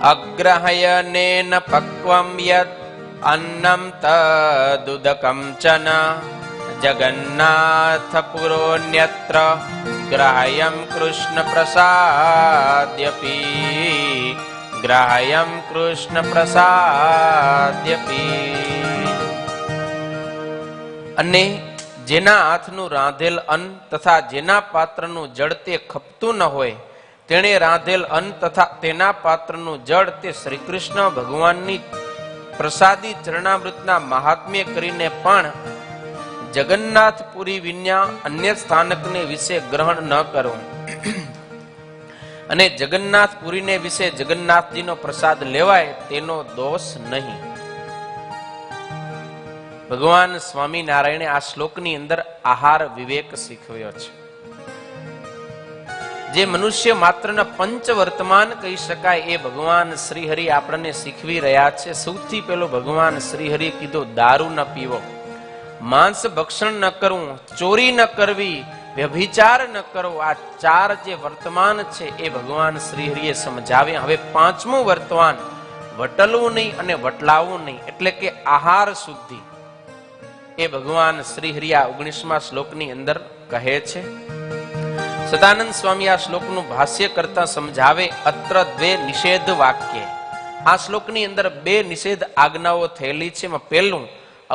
અગ્રહયનેન પક્વમ યદ અન્નમ તદુદકં ચન જગન્નાથ પુરોન્યત્ર ગ્રાહ્યં કૃષ્ણ પ્રસાદ્યપી ગ્રાહ્યં કૃષ્ણ પ્રસાદ્યપી. અને જેના હાથનું રાંધેલ અન્ન તથા જેના પાત્રનું જળ તે ખપતું ન હોય, તેણે રાંધેલ અન્ન તથા તેના પાત્રનું જળ તે શ્રી કૃષ્ણ ભગવાનની પ્રસાદી ચરણામૃતના મહાત્મ્ય કરીને પણ જગન્નાથપુરી વિના અન્ય સ્થાનકને વિશે ગ્રહણ ન કરો. અને જગન્નાથપુરીને વિશે જગન્નાથજીનો પ્રસાદ લેવાય તેનો દોષ નહીં. ભગવાન સ્વામિનારાયણે આ શ્લોકની અંદર આહાર વિવેક શીખવ્યો છે. જે મનુષ્ય માત્રના પંચ વર્તમાન કહી શકાય એ ભગવાન શ્રીહરિ આપણને શીખવી રહ્યા છે. સૌથી પહેલો ભગવાન શ્રીહરિ કીધો દારૂ ન પીવો, માંસ ભક્ષણ ન કરવું, ચોરી ન કરવી, વ્યભિચાર ન કરવો. આ ચાર જે વર્તમાન છે એ ભગવાન શ્રીહરિએ સમજાવ્યા. હવે પાંચમું વર્તમાન વટલવું નહીં અને વટલાવવું નહીં, એટલે કે આહાર શુદ્ધિ, એ ભગવાન શ્રીહરિ આ 19મા શ્લોકની અંદર કહે છે. સદાનંદ સ્વામી આ શ્લોકનું ભાષ્ય કરતા સમજાવે, અત્ર દ્વે નિષેધ વાક્ય. આ શ્લોકની અંદર બે નિષેધ આજ્ઞાઓ થયેલી છે. એમાં પહેલું,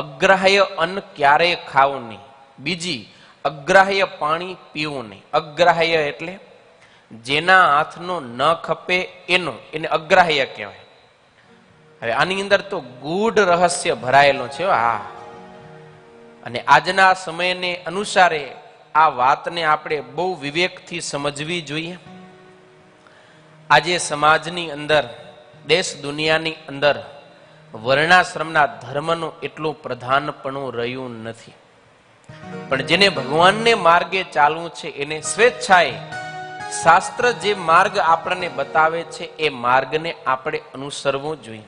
અગ્રાહ્ય અન્ન ક્યારેય ખાવું નહીં. બીજી, અગ્રાહ્ય પાણી પીવું નહીં. અગ્રાહ્ય એટલે જેના હાથનું ન ખપે એનું, એને અગ્રાહ્ય કહેવાય. હવે આની અંદર તો ગૂઢ રહસ્ય ભરાયેલું છે. હા, અને આજના સમયને અનુસારે આ વાતને આપણે બહુ વિવેકથી સમજવી જોઈએ. આજે સમાજની અંદર, દેશ દુનિયાની અંદર વર્ણાશ્રમના ધર્મનું એટલું પ્રધાનપણું રહ્યું નથી. પણ જેને ભગવાનને માર્ગે ચાલવું છે એને સ્વેચ્છાએ શાસ્ત્ર જે માર્ગ આપણને બતાવે છે એ માર્ગને આપણે અનુસરવું જોઈએ.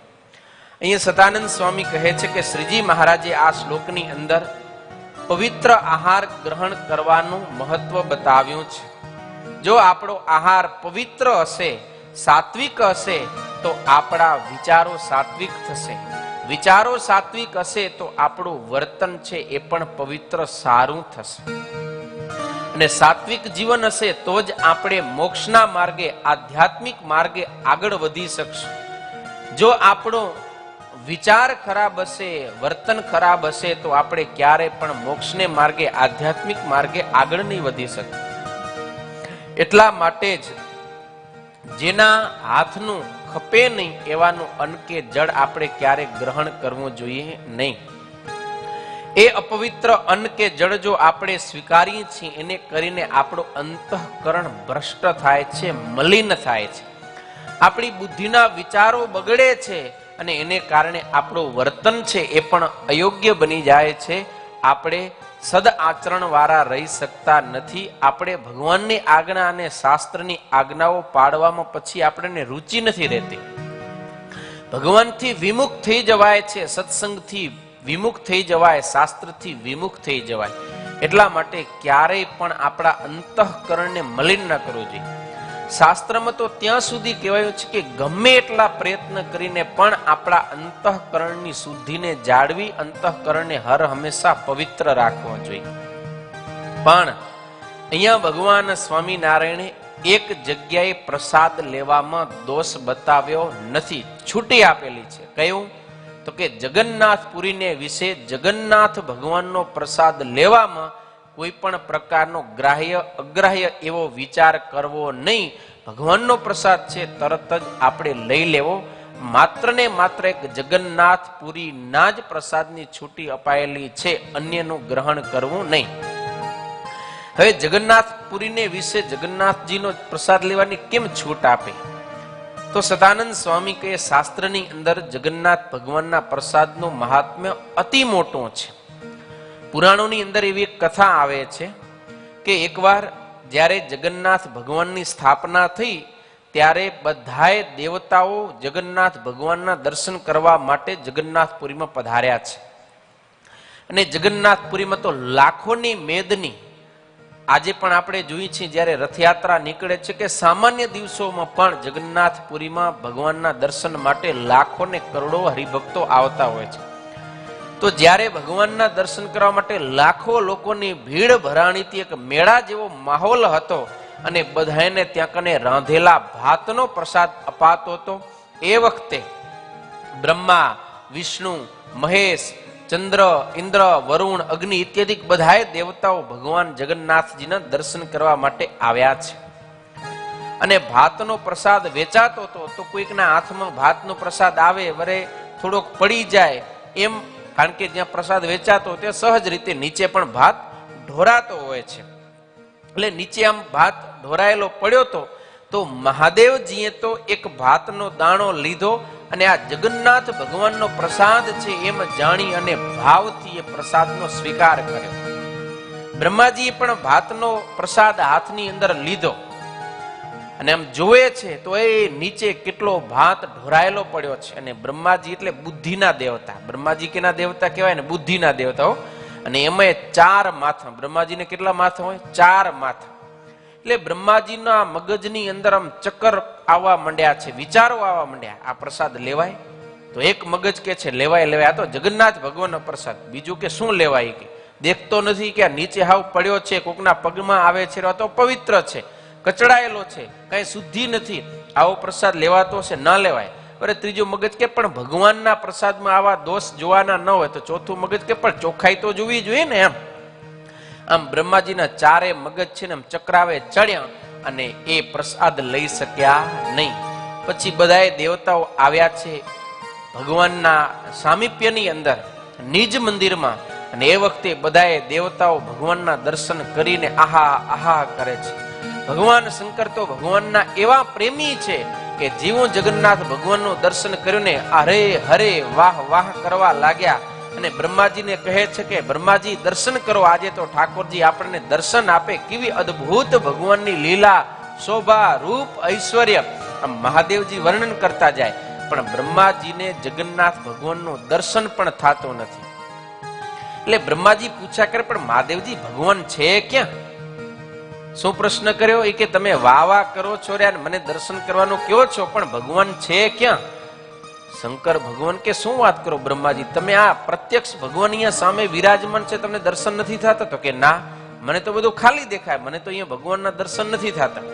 અહીંયા સદાનંદ સ્વામી કહે છે કે શ્રીજી મહારાજે આ શ્લોકની અંદર પવિત્ર આહાર ગ્રહણ કરવાનું મહત્વ બતાવ્યું છે. જો આપણો આહાર પવિત્ર હશે, સાત્વિક હશે, તો આપણા વિચારો સાત્વિક થશે. વિચારો સાત્વિક હશે તો આપણું વર્તન છે એ પણ પવિત્ર સારું થશે. અને સાત્વિક જીવન હશે તો જ આપણે મોક્ષના માર્ગે, આધ્યાત્મિક માર્ગે આગળ વધી શકશું. જો આપણો વિચાર ખરાબ હશે, વર્તન ખરાબ હશે, તો આપણે ક્યારે પણ મોક્ષને માર્ગે, આધ્યાત્મિક માર્ગે આગળ નહીં વધી શકીએ. એટલા માટે જ જેના હાથનું ખપે નહીં એવાનું અન્ન કે જળ આપણે ક્યારે ગ્રહણ કરવું જોઈએ નહીં. એ અપવિત્ર અન્ન કે જળ જો આપણે સ્વીકારીએ છીએ, એને કરીને આપણું અંતઃકરણ ભ્રષ્ટ થાય છે, મલિન થાય છે. આપણી બુદ્ધિના વિચારો બગડે છે અને એને કારણે આપણું વર્તન છે એ પણ અયોગ્ય બની જાય છે. આપણે સદ આચરણ વાળા રહી શકતા નથી. આપણે ભગવાનની આજ્ઞા અને શાસ્ત્રની આજ્ઞાઓ પાડવામાં પછી આપણને રુચિ નથી રહેતી. ભગવાનથી વિમુખ થઈ જવાય છે, સત્સંગથી વિમુખ થઈ જવાય, શાસ્ત્રથી વિમુખ થઈ જવાય. એટલા માટે ક્યારેય પણ આપણા અંતઃકરણને મલિન ન કરવું જોઈએ. શાસ્ત્રમાં તો ત્યાં સુધી કહેવાયું છે કે ગમે એટલા પ્રયત્ન કરીને પણ આપણા અંતઃકરણની શુદ્ધિને જાળવી, અંતઃકરણને હર હંમેશા પવિત્ર રાખવો જોઈએ. પણ અહીંયા ભગવાન સ્વામિનારાયણે એક જગ્યાએ પ્રસાદ લેવામાં દોષ બતાવ્યો નથી, છૂટી આપેલી છે. કયું? તો કે જગન્નાથપુરીને વિશે જગન્નાથ ભગવાનનો પ્રસાદ લેવામાં કોઈ પણ પ્રકારનો ગ્રાહ્ય અગ્રાહ્ય એવો વિચાર કરવો નહીં. ભગવાનનો પ્રસાદ છે તરત જ આપણે લઈ લેવો. માત્ર ને માત્ર એક જગન્નાથપુરીના જ પ્રસાદની છૂટી અપાયેલી છે, અન્યનું ગ્રહણ કરવું નહીં. હવે જગન્નાથપુરીને વિશે જગન્નાથજીનો પ્રસાદ લેવાની કેમ છૂટ આપે? તો સદાનંદ સ્વામી કહે, શાસ્ત્રની અંદર જગન્નાથ ભગવાનના પ્રસાદનું મહાત્મ્ય અતિ મોટું છે. પુરાણોની અંદર એવી એક કથા આવે છે કે એકવાર જ્યારે જગન્નાથ ભગવાનની સ્થાપના થઈ ત્યારે બધાએ દેવતાઓ જગન્નાથ ભગવાનના દર્શન કરવા માટે જગન્નાથપુરીમાં પધાર્યા છે. અને જગન્નાથપુરીમાં તો લાખોની મેદની આજે પણ આપણે જોઈએ છીએ જ્યારે રથયાત્રા નીકળે છે કે સામાન્ય દિવસોમાં પણ જગન્નાથપુરીમાં ભગવાનના દર્શન માટે લાખો ને કરોડો હરિભક્તો આવતા હોય છે. તો જ્યારે ભગવાનના દર્શન કરવા માટે લાખો લોકોની ભીડ ભરાણીથી એક મેળા જેવો માહોલ હતો અને બધાને ત્યાં કને રાંધેલા ભાતનો પ્રસાદ અપાતો હતો. એ વખતે બ્રહ્મા, વિષ્ણુ, મહેશ, ચંદ્ર, ઇન્દ્ર, વરુણ, અગ્નિ ઇત્યાદિ બધાએ દેવતાઓ ભગવાન જગન્નાથજીના દર્શન કરવા માટે આવ્યા છે. અને ભાતનો પ્રસાદ વેચાતો હતો તો કોઈકના હાથમાં ભાતનો પ્રસાદ આવે વરે થોડોક પડી જાય એમ, કારણ કે જ્યાં પ્રસાદ વેચાતો તે સહજ રીતે નીચે પણ ભાત ઢોરાતો હોય છે. એટલે નીચે આમ ભાત ઢોરાયેલો પડ્યો તો મહાદેવજીએ તો એક ભાતનો દાણો લીધો અને આ જગન્નાથ ભગવાનનો પ્રસાદ છે એમ જાણી અને ભાવથી એ પ્રસાદનો સ્વીકાર કર્યો. બ્રહ્માજીએ પણ ભાતનો પ્રસાદ હાથની અંદર લીધો અને આમ જોવે છે તો એ નીચે કેટલો ભાત ઢોરાયેલો પડ્યો છે. અને બ્રહ્માજી એટલે બુદ્ધિના દેવતા. બ્રહ્માજી કેના દેવતા કહેવાય ને? બુદ્ધિના દેવતાઓ. અને એમાં 4 માથા. બ્રહ્માજીને કેટલા માથા હોય? 4 માથા. એટલે બ્રહ્માજીના મગજની અંદર આમ ચક્કર આવવા માંડ્યા છે, વિચારો આવવા માંડ્યા. આ પ્રસાદ લેવાય? તો એક મગજ કે છે લેવાય લેવાય, આ તો જગન્નાથ ભગવાનનો પ્રસાદ. બીજું કે શું લેવાય? કે દેખતો નથી કે આ નીચે હાવ પડ્યો છે, કોકના પગમાં આવે છે, આ તો પવિત્ર છે, કચડાયેલો છે, કઈ શુદ્ધિ નથી, આવો પ્રસાદ લેવાતો છે, ના લેવાય. અરે ત્રીજો મગજ કે પણ ભગવાનના પ્રસાદમાં આવા દોષ જોવાના ન હોય. તો ચોથું મગજ કે પણ ચોખ્ખાઈ તો જોવી જોઈએ ને એમ. આમ બ્રહ્માજીના 4 મગજ છે ને આમ ચક્રાવે ચડ્યા અને એ પ્રસાદ લઈ શક્યા નહીં. પછી બધાએ દેવતાઓ આવ્યા છે ભગવાનના સામીપ્યની અંદર નિજ મંદિરમાં. અને એ વખતે બધાએ દેવતાઓ ભગવાનના દર્શન કરીને આહા આહા કરે છે. ભગવાન શંકર તો ભગવાનના એવા પ્રેમી છે કે જેવું જગન્નાથ ભગવાનનું દર્શન કર્યું ને હરે હરે વાહ વાહ કરવા લાગ્યા. અને બ્રહ્માજીને કહે છે કે બ્રહ્માજી દર્શન કરો, આજે તો ઠાકોરજી આપણને દર્શન આપે. કેવી અદ્ભુત ભગવાનની લીલા, શોભા, રૂપ, ઐશ્વર્ય આમ મહાદેવજી વર્ણન કરતા જાય. પણ બ્રહ્માજીને જગન્નાથ ભગવાનનું દર્શન પણ થતું નથી. એટલે બ્રહ્માજી પૂછ્યા કરે પણ મહાદેવજી ભગવાન છે ક્યાં? શું પ્રશ્ન કર્યો? એ કે તમે વાવા કરો છો રે મને દર્શન કરવાનું કહો છો, પણ ભગવાન છે ક્યાં? શંકર ભગવાન કે શું વાત કરો બ્રહ્માજી, તમે આ પ્રત્યક્ષ ભગવાન અહીંયા સામે વિરાજમાન છે, તમને દર્શન નથી થતા? તો કે ના, મને તો બધું ખાલી દેખાય, મને તો અહીંયા ભગવાનના દર્શન નથી થતા.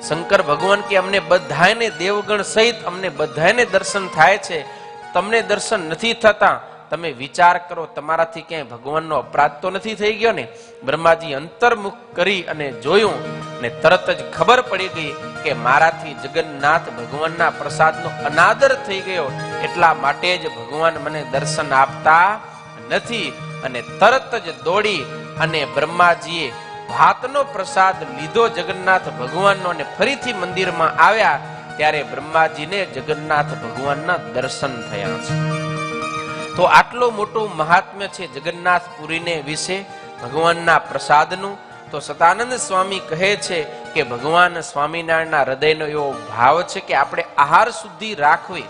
શંકર ભગવાન કે અમને બધાને દેવગણ સહિત અમને બધાને દર્શન થાય છે, તમને દર્શન નથી થતા. તમે વિચાર કરો, તમારાથી ક્યાંય ભગવાનનો અપરાધ તો નથી થઈ ગયો ને? બ્રહ્માજી અંતર્મુખ કરી અને જોયું ને તરત જ ખબર પડી ગઈ કે મારાથી જગન્નાથ ભગવાનના પ્રસાદનો અનાદર થઈ ગયો, એટલા માટે જ ભગવાન મને દર્શન આપતા નથી. અને તરત જ દોડી અને બ્રહ્માજીએ ભાતનો પ્રસાદ લીધો જગન્નાથ ભગવાનનો અને ફરીથી મંદિરમાં આવ્યા. ત્યારે બ્રહ્માજીને જગન્નાથ ભગવાનના દર્શન થયા છે. તો આટલો મોટો મહાત્મ્ય છે જગન્નાથપુરીને વિશે ભગવાનના પ્રસાદનું. તો સતાનંદ સ્વામી કહે છે કે ભગવાન સ્વામિનારાયણના હૃદયનો એવો ભાવ છે કે આપણે આહાર શુદ્ધિ રાખવી.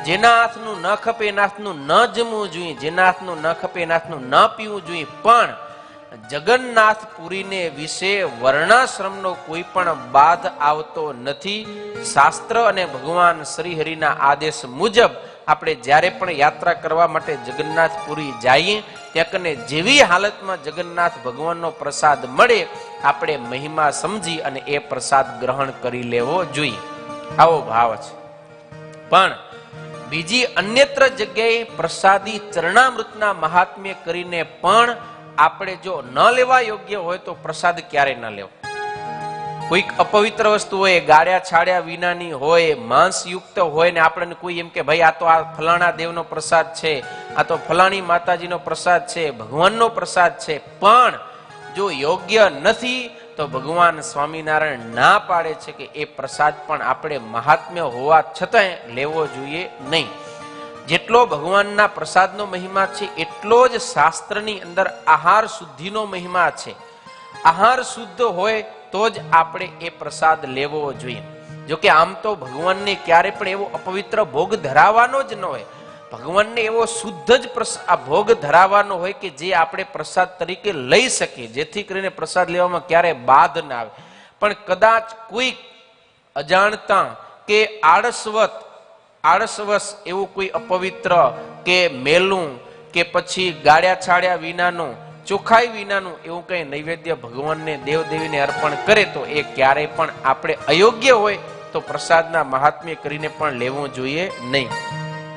જેના હાથનું ન ખપે એના હાથનું ન જમવું જોઈએ, જેના હાથનું ન ખપે એના હાથનું ન પીવું જોઈએ. પણ જગન્નાથપુરીને વિશે વર્ણાશ્રમનો કોઈ પણ બાધ આવતો નથી. શાસ્ત્ર અને ભગવાન શ્રી હરિના આદેશ મુજબ આપણે જ્યારે પણ યાત્રા કરવા માટે જગન્નાથપુરી જઈએ ત્યાં કને જેવી હાલતમાં જગન્નાથ ભગવાનનો પ્રસાદ મળે આપણે મહિમા સમજી અને એ પ્રસાદ ગ્રહણ કરી લેવો જોઈએ. આવો ભાવ છે. પણ બીજી અન્યત્ર જગ્યાએ પ્રસાદી ચરણામૃતના મહાત્મ્ય કરીને પણ આપણે જો ન લેવા યોગ્ય હોય તો પ્રસાદ ક્યારે ન લેવો. કોઈક અપવિત્ર વસ્તુ હોય, ગાળ્યા છાડ્યા વિનાની હોય, માંસયુક્ત હોય ને આપણને કોઈ એમ કે ભાઈ આ તો આ ફલાણા દેવનો પ્રસાદ છે, આ તો ફલાણી માતાજીનો પ્રસાદ છે, ભગવાનનો પ્રસાદ છે, પણ જો યોગ્ય નથી તો ભગવાન સ્વામિનારાયણ ના પાડે છે કે એ પ્રસાદ પણ આપણે મહાત્મ્ય હોવા છતાંય લેવો જોઈએ નહીં. જેટલો ભગવાનના પ્રસાદનો મહિમા છે એટલો જ શાસ્ત્રની અંદર આહાર શુદ્ધિનો મહિમા છે. આહાર શુદ્ધ હોય તો જ આપણે એ પ્રસાદ લેવો જોઈએ. જો કે આમ તો ભગવાનને ક્યારે પણ એવો અપવિત્ર ભોગ ધરાવવાનો જ ન હોય, ભગવાનને એવો શુદ્ધ જ આ ભોગ ધરાવવાનો હોય કે જે આપણે પ્રસાદ તરીકે લઈ શકીએ, જેથી કરીને પ્રસાદ લેવામાં ક્યારેય બાધ ના આવે. પણ કદાચ કોઈ અજાણતા કે આળસવશ એવું કોઈ અપવિત્ર કે મેલું કે પછી ગાળ્યા છાડ્યા વિનાનું, ચોખાઈ વિનાનું એવું કઈ નૈવેદ્ય ભગવાનને દેવદેવીને અર્પણ કરે તો એ ક્યારેય પણ આપણે અયોગ્ય હોય તો પ્રસાદના મહાત્મ્ય કરીને પણ લેવું જોઈએ નહીં.